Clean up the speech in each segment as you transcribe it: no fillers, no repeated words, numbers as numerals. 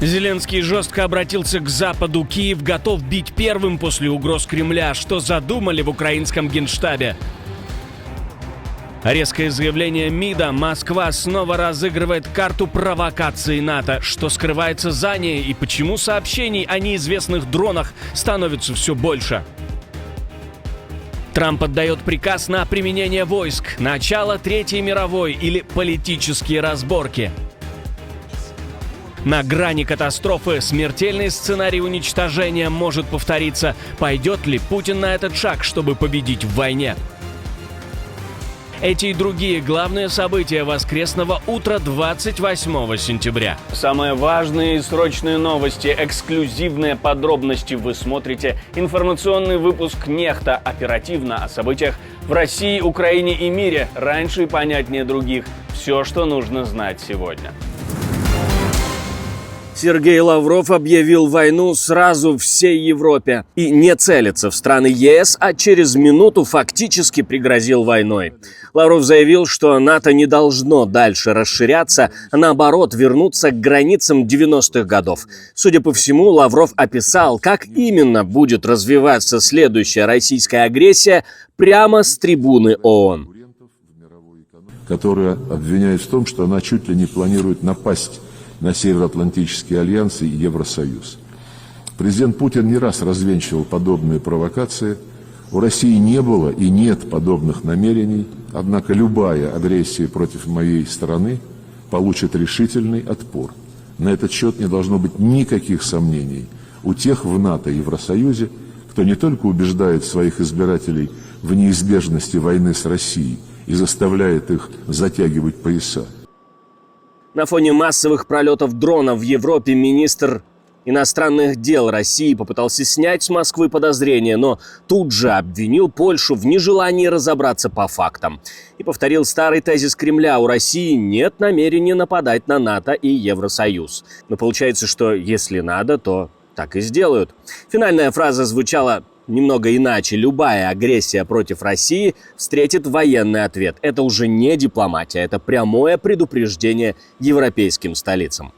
Зеленский жестко обратился к Западу. Киев готов бить первым после угроз Кремля. Что задумали в украинском генштабе? Резкое заявление МИДа. Москва снова разыгрывает карту провокации НАТО. Что скрывается за ней и почему сообщений о неизвестных дронах становится все больше? Трамп отдает приказ на применение войск. Начало Третьей мировой или политические разборки. На грани катастрофы. Смертельный сценарий уничтожения может повториться. Пойдет ли Путин на этот шаг, чтобы победить в войне? Эти и другие главные события воскресного утра 28 сентября. Самые важные и срочные новости, эксклюзивные подробности. Вы смотрите информационный выпуск «Нехта». Оперативно о событиях в России, Украине и мире. Раньше и понятнее других. Все, что нужно знать сегодня. Сергей Лавров объявил войну сразу всей Европе. И не целится в страны ЕС, а через минуту фактически пригрозил войной. Лавров заявил, что НАТО не должно дальше расширяться, а наоборот вернуться к границам 90-х годов. Судя по всему, Лавров описал, как именно будет развиваться следующая российская агрессия прямо с трибуны ООН. Которая обвиняет в том, что она чуть ли не планирует напасть на Североатлантический альянс и Евросоюз. Президент Путин не раз развенчивал подобные провокации. У России не было и нет подобных намерений, однако любая агрессия против моей страны получит решительный отпор. На этот счет не должно быть никаких сомнений у тех в НАТО и Евросоюзе, кто не только убеждает своих избирателей в неизбежности войны с Россией и заставляет их затягивать пояса. На фоне массовых пролетов дронов в Европе министр иностранных дел России попытался снять с Москвы подозрения, но тут же обвинил Польшу в нежелании разобраться по фактам. И повторил старый тезис Кремля: у России нет намерения нападать на НАТО и Евросоюз. Но получается, что если надо, то так и сделают. Финальная фраза звучала немного иначе. Любая агрессия против России встретит военный ответ. Это уже не дипломатия, это прямое предупреждение европейским столицам.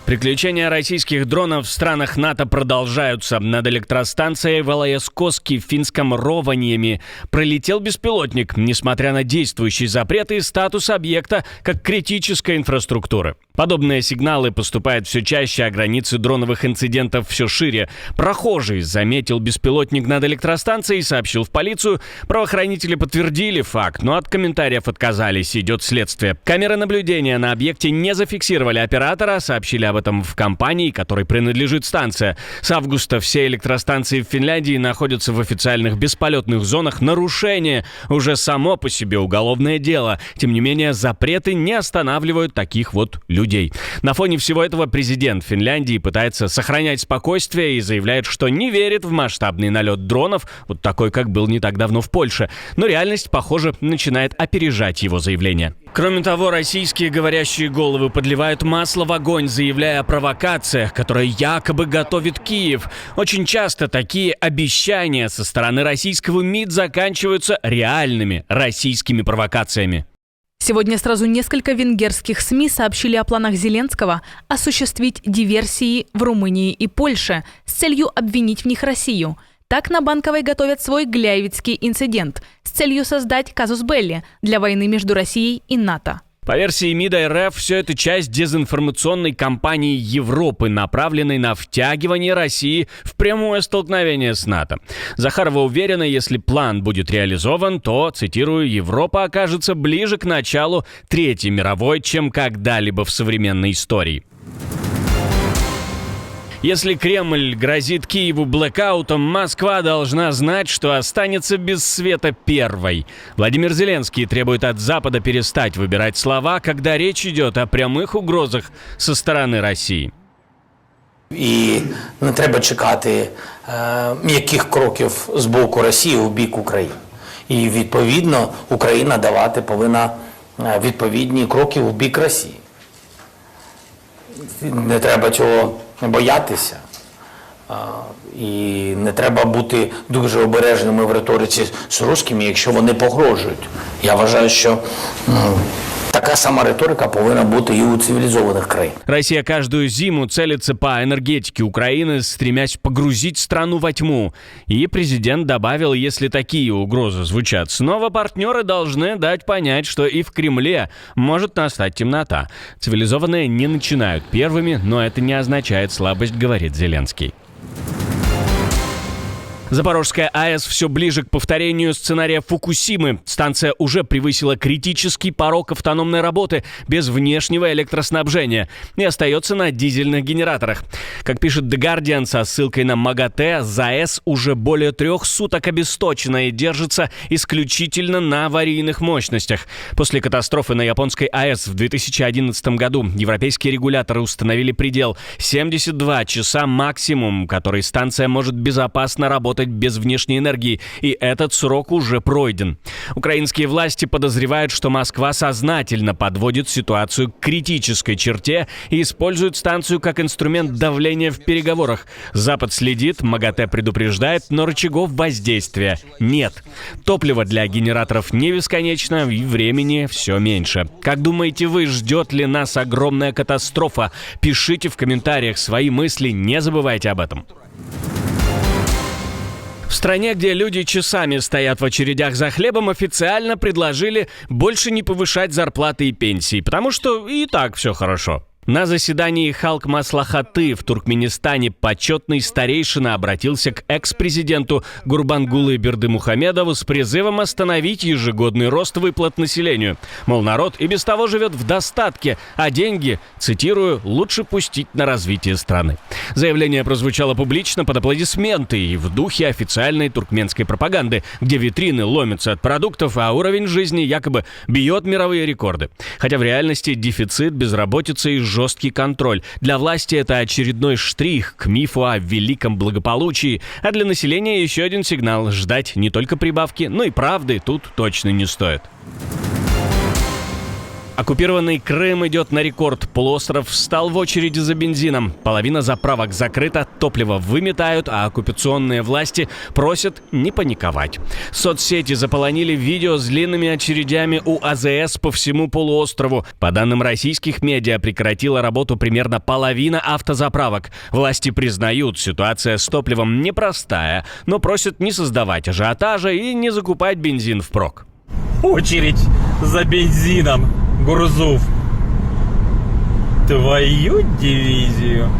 Приключения российских дронов в странах НАТО продолжаются. Над электростанцией в ЛАЭС-Коски в финском Рованьеми пролетел беспилотник, несмотря на действующие запреты и статус объекта как критической инфраструктуры. Подобные сигналы поступают все чаще, а границы дроновых инцидентов все шире. Прохожий заметил беспилотник над электростанцией и сообщил в полицию. Правоохранители подтвердили факт, но от комментариев отказались. Идет следствие. Камеры наблюдения на объекте не зафиксировали оператора, сообщили об этом в компании, которой принадлежит станция. С августа все электростанции в Финляндии находятся в официальных бесполетных зонах. Нарушение уже само по себе уголовное дело. Тем не менее, запреты не останавливают таких вот людей. На фоне всего этого президент Финляндии пытается сохранять спокойствие и заявляет, что не верит в масштабный налет дронов, вот такой, как был не так давно в Польше. Но реальность, похоже, начинает опережать его заявление. Кроме того, российские говорящие головы подливают масло в огонь, заявляя о провокациях, которые якобы готовит Киев. Очень часто такие обещания со стороны российского МИД заканчиваются реальными российскими провокациями. Сегодня сразу несколько венгерских СМИ сообщили о планах Зеленского осуществить диверсии в Румынии и Польше с целью обвинить в них Россию. Так на Банковой готовят свой Гляйвицкий инцидент с целью создать казус белли для войны между Россией и НАТО. По версии МИДа РФ, все это часть дезинформационной кампании Европы, направленной на втягивание России в прямое столкновение с НАТО. Захарова уверена, если план будет реализован, то, цитирую, «Европа окажется ближе к началу Третьей мировой, чем когда-либо в современной истории». Если Кремль грозит Киеву блэкаутом, Москва должна знать, что останется без света первой. Владимир Зеленский требует от Запада перестать выбирать слова, когда речь идет о прямых угрозах со стороны России. І не треба чекати м'яких кроків з боку Росії у бік України. І відповідно Україна давати повинна відповідні кроки у бік Росії. Не треба цього боятися. І не треба бути дуже обережними в риториці з русскими, якщо вони погрожують. Я вважаю, що така така сама риторика повинна бути і у цивілізованих країн. Россия каждую зиму целится по энергетике Украины, стремясь погрузить страну во тьму. И президент добавил, если такие угрозы звучат снова, партнеры должны дать понять, что и в Кремле может настать темнота. Цивилизованные не начинают первыми, но это не означает слабость, говорит Зеленский. Запорожская АЭС все ближе к повторению сценария Фукусимы. Станция уже превысила критический порог автономной работы без внешнего электроснабжения и остается на дизельных генераторах. Как пишет The Guardian со ссылкой на МАГАТЭ, ЗАЭС уже более 3 суток обесточена и держится исключительно на аварийных мощностях. После катастрофы на японской АЭС в 2011 году европейские регуляторы установили предел 72 часа максимум, который станция может безопасно работать без внешней энергии, и этот срок уже пройден. Украинские власти подозревают, что Москва сознательно подводит ситуацию к критической черте и использует станцию как инструмент давления в переговорах. Запад следит, МАГАТЭ предупреждает, но рычагов воздействия нет. Топливо для генераторов не бесконечно, и времени все меньше. Как думаете вы, ждет ли нас огромная катастрофа? Пишите в комментариях свои мысли, не забывайте об этом. В стране, где люди часами стоят в очередях за хлебом, официально предложили больше не повышать зарплаты и пенсии, потому что и так все хорошо. На заседании Халк Маслахаты в Туркменистане почетный старейшина обратился к экс-президенту Гурбангулы Бердымухамедову с призывом остановить ежегодный рост выплат населению. Мол, народ и без того живет в достатке, а деньги, цитирую, лучше пустить на развитие страны. Заявление прозвучало публично под аплодисменты и в духе официальной туркменской пропаганды, где витрины ломятся от продуктов, а уровень жизни якобы бьет мировые рекорды. Хотя в реальности дефицит, безработица и жесткий контроль. Для власти это очередной штрих к мифу о великом благополучии, а для населения еще один сигнал: ждать не только прибавки, но и правды тут точно не стоит. Оккупированный Крым идет на рекорд. Полуостров встал в очереди за бензином. Половина заправок закрыта, топливо выметают, а оккупационные власти просят не паниковать. Соцсети заполонили видео с длинными очередями у АЗС по всему полуострову. По данным российских медиа, прекратила работу примерно половина автозаправок. Власти признают, ситуация с топливом непростая, но просят не создавать ажиотажа и не закупать бензин впрок. Очередь за бензином, Гурзуф. Твою дивизию.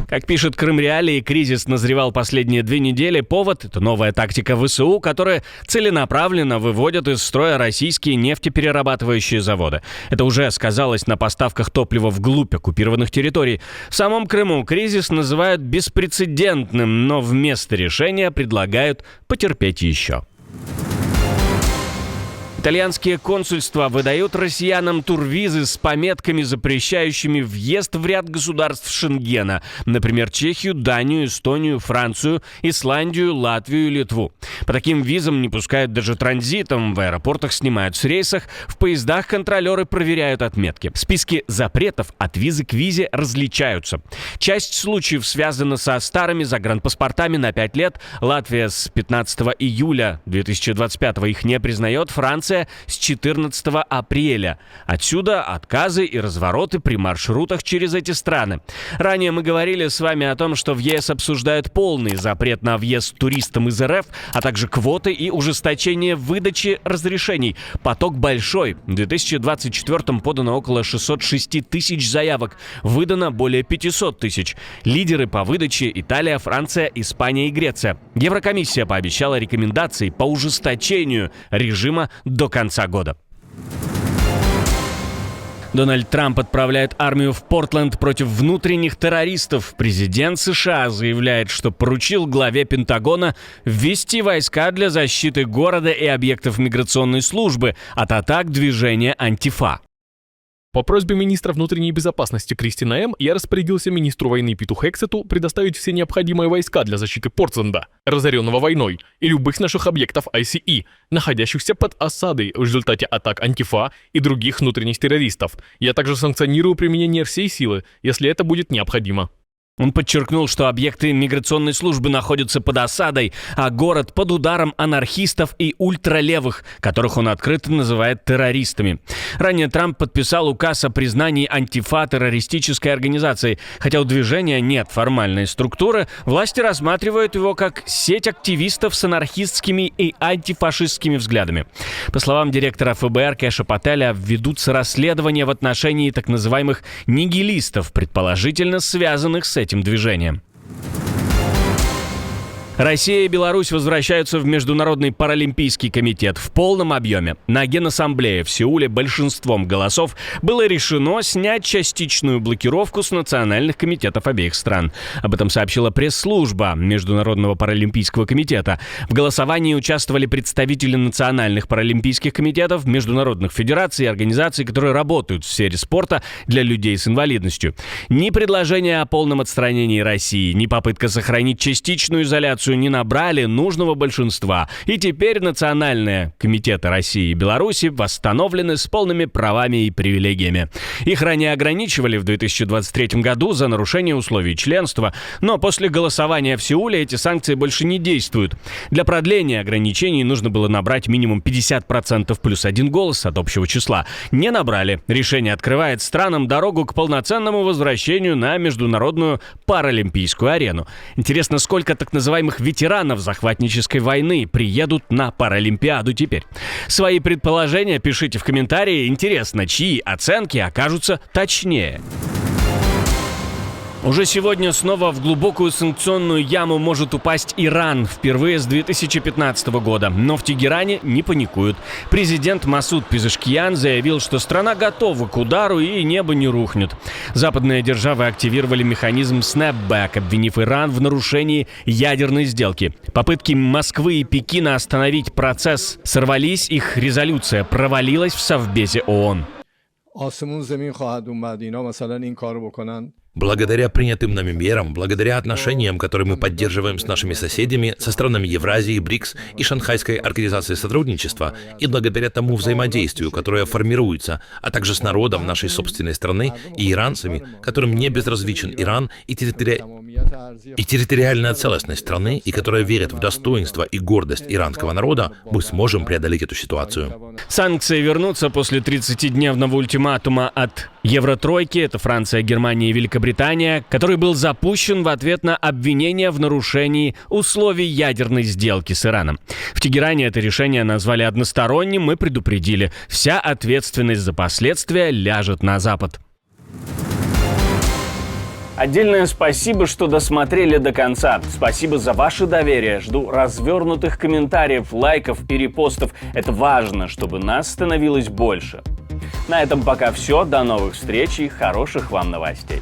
Как пишет Крым Реалии, кризис назревал последние 2 недели. Повод – это новая тактика ВСУ, которая целенаправленно выводит из строя российские нефтеперерабатывающие заводы. Это уже сказалось на поставках топлива вглубь оккупированных территорий. В самом Крыму кризис называют беспрецедентным, но вместо решения предлагают потерпеть еще. Итальянские консульства выдают россиянам турвизы с пометками, запрещающими въезд в ряд государств Шенгена. Например, Чехию, Данию, Эстонию, Францию, Исландию, Латвию и Литву. По таким визам не пускают даже транзитом, в аэропортах снимают с рейсах, в поездах контролеры проверяют отметки. Списки запретов от визы к визе различаются. Часть случаев связана со старыми загранпаспортами на 5 лет. Латвия с 15 июля 2025 их не признает, Франция с 14 апреля. Отсюда отказы и развороты при маршрутах через эти страны. Ранее мы говорили с вами о том, что в ЕС обсуждают полный запрет на въезд туристам из РФ, а также квоты и ужесточение выдачи разрешений. Поток большой. В 2024 подано около 606 тысяч заявок. Выдано более 500 тысяч. Лидеры по выдаче – Италия, Франция, Испания и Греция. Еврокомиссия пообещала рекомендации по ужесточению режима до конца года. Дональд Трамп отправляет армию в Портленд против внутренних террористов. Президент США заявляет, что поручил главе Пентагона ввести войска для защиты города и объектов миграционной службы от атак движения Антифа. По просьбе министра внутренней безопасности Кристина М. я распорядился министру войны Питу Хексету предоставить все необходимые войска для защиты Портленда, разоренного войной, и любых наших объектов ICE, находящихся под осадой в результате атак Антифа и других внутренних террористов. Я также санкционирую применение всей силы, если это будет необходимо. Он подчеркнул, что объекты миграционной службы находятся под осадой, а город под ударом анархистов и ультралевых, которых он открыто называет террористами. Ранее Трамп подписал указ о признании Антифа террористической организацией. Хотя у движения нет формальной структуры, власти рассматривают его как сеть активистов с анархистскими и антифашистскими взглядами. По словам директора ФБР Кэша Пателя, ведутся расследования в отношении так называемых нигилистов, предположительно связанных с этим движением. Россия и Беларусь возвращаются в Международный паралимпийский комитет в полном объеме. На Генассамблее в Сеуле большинством голосов было решено снять частичную блокировку с национальных комитетов обеих стран. Об этом сообщила пресс-служба Международного паралимпийского комитета. В голосовании участвовали представители национальных паралимпийских комитетов, международных федераций и организаций, которые работают в сфере спорта для людей с инвалидностью. Ни предложение о полном отстранении России, ни попытка сохранить частичную изоляцию не набрали нужного большинства, и теперь национальные комитеты России и Беларуси восстановлены с полными правами и привилегиями. Их ранее ограничивали в 2023 году за нарушение условий членства, но после голосования в Сеуле эти санкции больше не действуют. Для продления ограничений нужно было набрать минимум 50% плюс 1 голос от общего числа. Не набрали. Решение открывает странам дорогу к полноценному возвращению на международную паралимпийскую арену. Интересно, сколько так называемых ветеранов захватнической войны приедут на Паралимпиаду теперь. Свои предположения пишите в комментарии. Интересно, чьи оценки окажутся точнее. Уже сегодня снова в глубокую санкционную яму может упасть Иран впервые с 2015 года. Но в Тегеране не паникуют. Президент Масуд Пезешкиян заявил, что страна готова к удару и небо не рухнет. Западные державы активировали механизм снэпбэк, обвинив Иран в нарушении ядерной сделки. Попытки Москвы и Пекина остановить процесс сорвались, их резолюция провалилась в Совбезе ООН. Благодаря принятым нами мерам, благодаря отношениям, которые мы поддерживаем с нашими соседями, со странами Евразии, БРИКС и Шанхайской организацией сотрудничества, и благодаря тому взаимодействию, которое формируется, а также с народом нашей собственной страны и иранцами, которым не безразличен Иран и территориальная целостность страны, и которые верят в достоинство и гордость иранского народа, мы сможем преодолеть эту ситуацию. Санкции вернутся после 30-дневного ультиматума от Евротройки, это Франция, Германия и Великобритания, который был запущен в ответ на обвинения в нарушении условий ядерной сделки с Ираном. В Тегеране это решение назвали односторонним и предупредили: вся ответственность за последствия ляжет на Запад. Отдельное спасибо, что досмотрели до конца. Спасибо за ваше доверие. Жду развернутых комментариев, лайков и репостов. Это важно, чтобы нас становилось больше. На этом пока все. До новых встреч и хороших вам новостей.